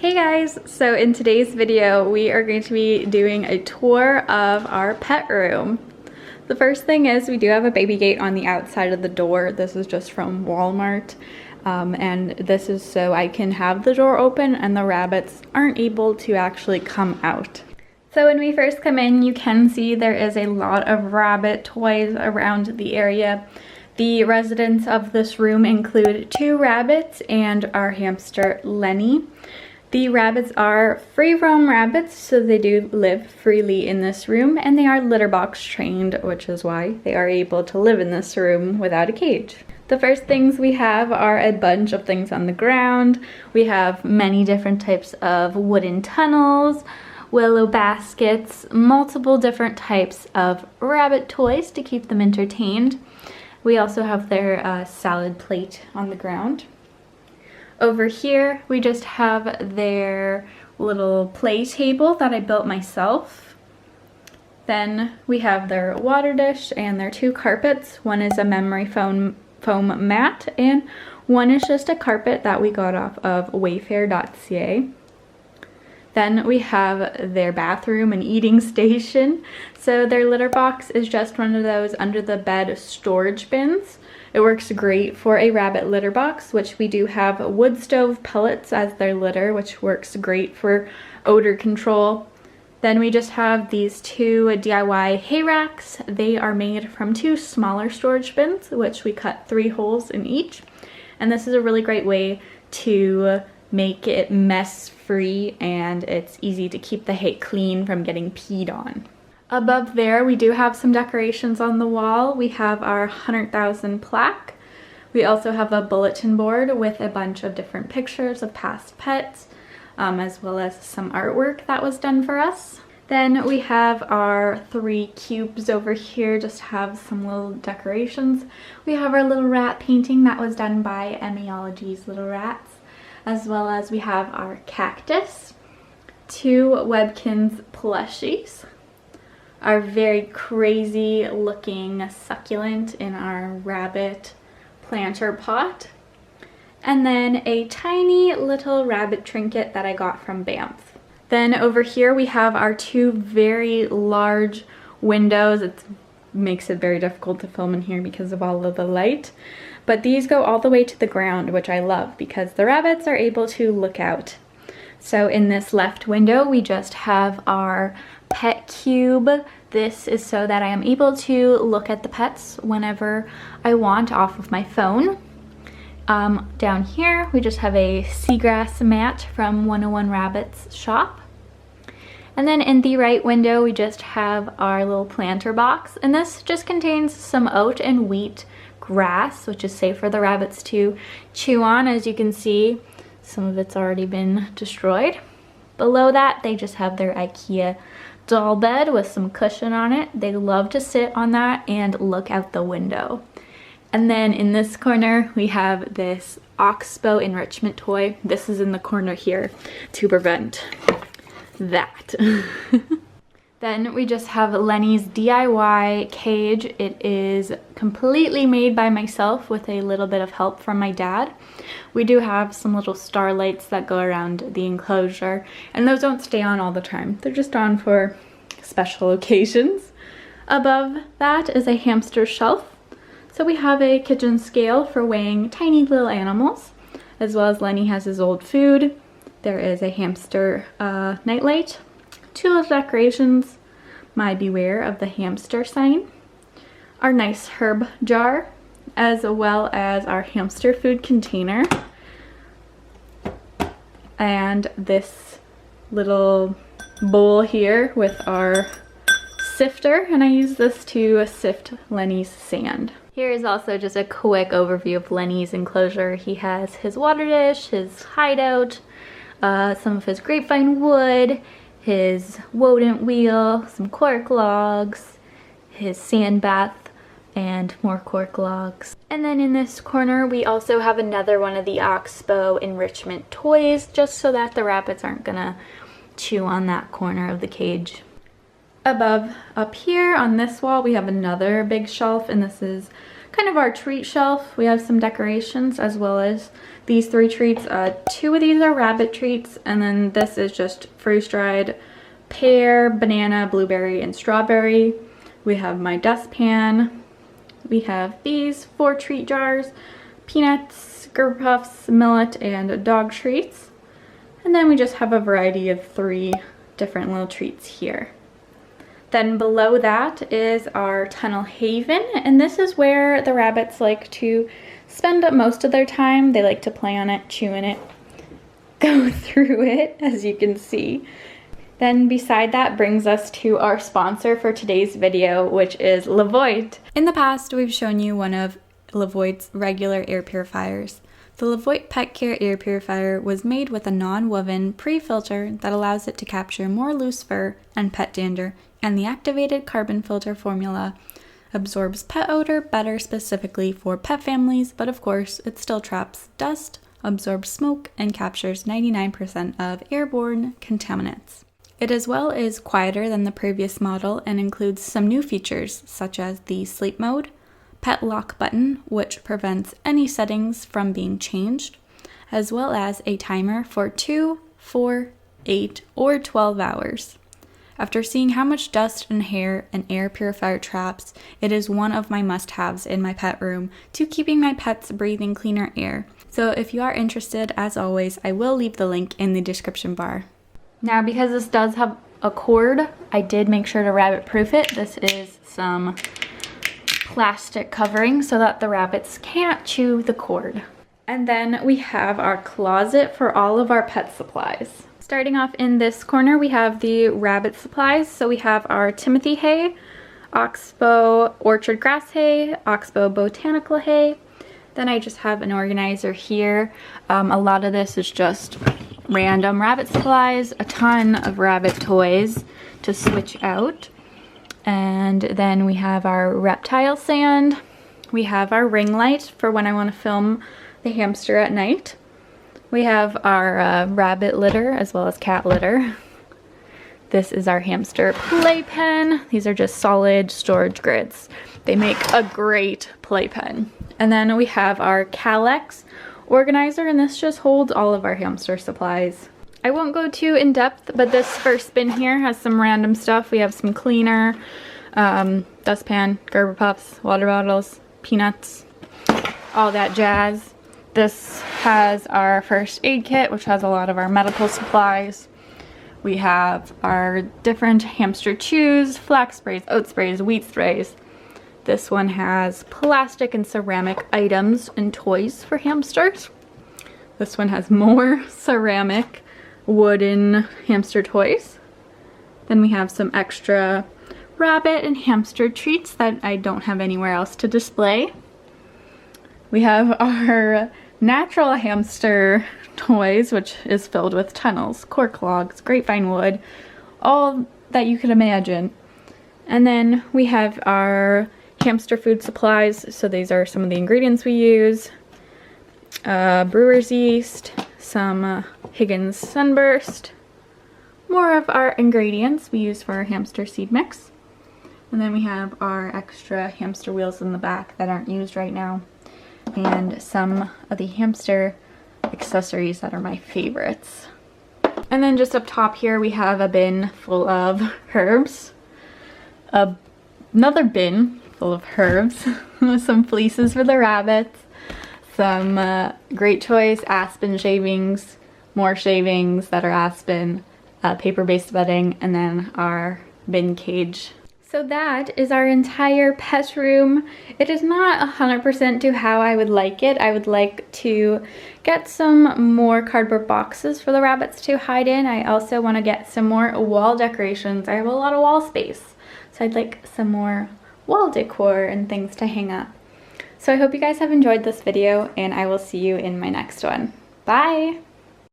Hey guys, so in today's video we are going to be doing a tour of our pet room. The first thing is we do have a baby gate on the outside of the door. This is just from Walmart and this is so I can have the door open and the rabbits aren't able to actually come out. So when we first come in, you can see there is a lot of rabbit toys around the area. The residents of this room include 2 rabbits and our hamster Lenny. The rabbits are free roam rabbits, so they do live freely in this room, and they are litter box trained, which is why they are able to live in this room without a cage. The first things we have are a bunch of things on the ground. We have many different types of wooden tunnels, willow baskets, multiple different types of rabbit toys to keep them entertained. We also have their salad plate on the ground. Over here, we just have their little play table that I built myself. Then we have their water dish and their 2 carpets. One is a memory foam mat and one is just a carpet that we got off of wayfair.ca. Then we have their bathroom and eating station. So their litter box is just one of those under the bed storage bins. It works great for a rabbit litter box, which we do have wood stove pellets as their litter, which works great for odor control. Then we just have these 2 DIY hay racks. They are made from 2 smaller storage bins, which we cut 3 holes in each. And this is a really great way to make it mess free, and it's easy to keep the hay clean from getting peed on. Above there, we do have some decorations on the wall. We have our 100,000 plaque. We also have a bulletin board with a bunch of different pictures of past pets, as well as some artwork that was done for us. Then we have our 3 cubes over here, just have some little decorations. We have our little rat painting that was done by Emmyology's Little Rats, as well as we have our cactus, 2 Webkinz plushies, our very crazy looking succulent in our rabbit planter pot, and then a tiny little rabbit trinket that I got from Banff. Then over here we have our 2 very large windows. It makes it very difficult to film in here because of all of the light, but these go all the way to the ground, which I love because the rabbits are able to look out. So in this left window we just have our pet cube. This is so that I am able to look at the pets whenever I want off of my phone. Down here we just have a seagrass mat from 101 Rabbits shop. And then in the right window we just have our little planter box, and this just contains some oat and wheat grass, which is safe for the rabbits to chew on. As you can see, some of it's already been destroyed. Below that they just have their IKEA doll bed with some cushion on it. They love to sit on that and look out the window. And then in this corner we have this Oxbow enrichment toy. This is in the corner here to prevent that. Then we just have Lenny's DIY cage. It is completely made by myself with a little bit of help from my dad. We do have some little starlights that go around the enclosure, and those don't stay on all the time. They're just on for special occasions. Above that is a hamster shelf. So we have a kitchen scale for weighing tiny little animals, as well as Lenny has his old food. There is a hamster nightlight. 2 little decorations, my beware of the hamster sign, our nice herb jar, as well as our hamster food container, and this little bowl here with our sifter, and I use this to sift Lennys Sand. Here is also just a quick overview of Lenny's enclosure. He has his water dish, his hideout, some of his grapevine wood, his Wodent wheel, some cork logs, his sand bath, and more cork logs. And then in this corner we also have another one of the Oxbow enrichment toys, just so that the rabbits aren't gonna chew on that corner of the cage. Above up here on this wall we have another big shelf, and this is kind of our treat shelf. We have some decorations as well as these 3 treats. 2 of these are rabbit treats, and then this is just freeze-dried pear, banana, blueberry, and strawberry. We have my dustpan. We have these 4 treat jars, peanuts, Gerber Puffs, millet, and dog treats. And then we just have a variety of 3 different little treats here. Then below that is our tunnel haven, and this is where the rabbits like to spend most of their time. They like to play on it, chew in it, go through it, as you can see. Then beside that brings us to our sponsor for today's video, which is Levoit. In the past, we've shown you one of Levoit's regular air purifiers. The Levoit Pet Care Air Purifier was made with a non-woven pre-filter that allows it to capture more loose fur and pet dander, and the activated carbon filter formula absorbs pet odor better specifically for pet families, but of course it still traps dust, absorbs smoke, and captures 99% of airborne contaminants. It as well is quieter than the previous model and includes some new features such as the sleep mode, pet lock button, which prevents any settings from being changed, as well as a timer for 2, 4, 8, or 12 hours. After seeing how much dust and hair an air purifier traps, it is one of my must-haves in my pet room to keeping my pets breathing cleaner air. So if you are interested, as always, I will leave the link in the description bar. Now, because this does have a cord, I did make sure to rabbit proof it. This is some plastic covering so that the rabbits can't chew the cord. And then we have our closet for all of our pet supplies. Starting off in this corner, we have the rabbit supplies. So we have our Timothy hay, Oxbow orchard grass hay, Oxbow botanical hay. Then I just have an organizer here. A lot of this is just random rabbit supplies, a ton of rabbit toys to switch out. And then we have our reptile sand. We have our ring light for when I want to film the hamster at night. We have our rabbit litter as well as cat litter. This is our hamster playpen. These are just solid storage grids. They make a great playpen. And then we have our Calyx organizer, and this just holds all of our hamster supplies. I won't go too in depth, but this first bin here has some random stuff. We have some cleaner, dustpan, Gerber Puffs, water bottles, peanuts, all that jazz. This has our first aid kit, which has a lot of our medical supplies. We have our different hamster chews, flax sprays, oat sprays, wheat sprays. This one has plastic and ceramic items and toys for hamsters. This one has more ceramic wooden hamster toys. Then we have some extra rabbit and hamster treats that I don't have anywhere else to display. We have our natural hamster toys, which is filled with tunnels, cork logs, grapevine wood, all that you could imagine. And then we have our hamster food supplies. So these are some of the ingredients we use. Brewer's yeast, some Higgins Sunburst, more of our ingredients we use for our hamster seed mix. And then we have our extra hamster wheels in the back that aren't used right now, and some of the hamster accessories that are my favorites. And then just up top here we have a bin full of herbs, another bin full of herbs, some fleeces for the rabbits, some great choice aspen shavings, more shavings that are aspen, paper-based bedding, and then our bin cage. So that is our entire pet room. It is not 100% to how I would like it. I would like to get some more cardboard boxes for the rabbits to hide in. I also want to get some more wall decorations. I have a lot of wall space, so I'd like some more wall decor and things to hang up. So I hope you guys have enjoyed this video, and I will see you in my next one. Bye!